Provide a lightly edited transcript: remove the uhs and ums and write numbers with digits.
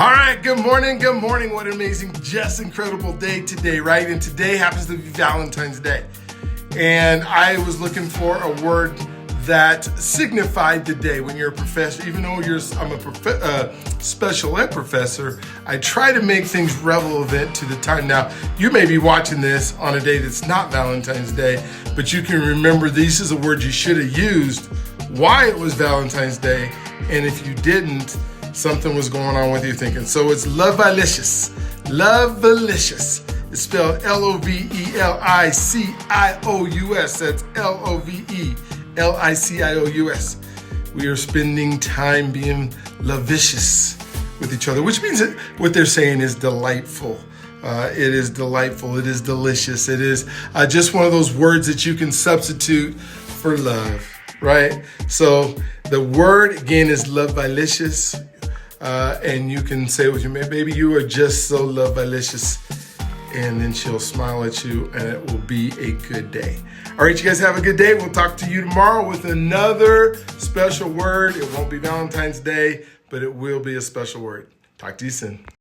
All right, good morning, good morning. What an amazing, just incredible day today, right? And today happens to be Valentine's Day. And I was looking for a word that signified the day when you're a professor. Even though I'm a special ed professor, I try to make things relevant to the time. Now, you may be watching this on a day that's not Valentine's Day, but you can remember this is a word you should have used, why it was Valentine's Day, and if you didn't, something was going on with you thinking. So it's lovelicious. Lovelicious. It's spelled L-O-V-E-L-I-C-I-O-U-S. That's L-O-V-E-L-I-C-I-O-U-S. We are spending time being lovelicious with each other, which means that what they're saying is delightful. It is delightful. It is delicious. It is just one of those words that you can substitute for love, right? So the word again is lovelicious. And you can say with your baby, you are just so lovelicious. And then she'll smile at you and it will be a good day. All right, you guys have a good day. We'll talk to you tomorrow with another special word. It won't be Valentine's Day, but it will be a special word. Talk to you soon.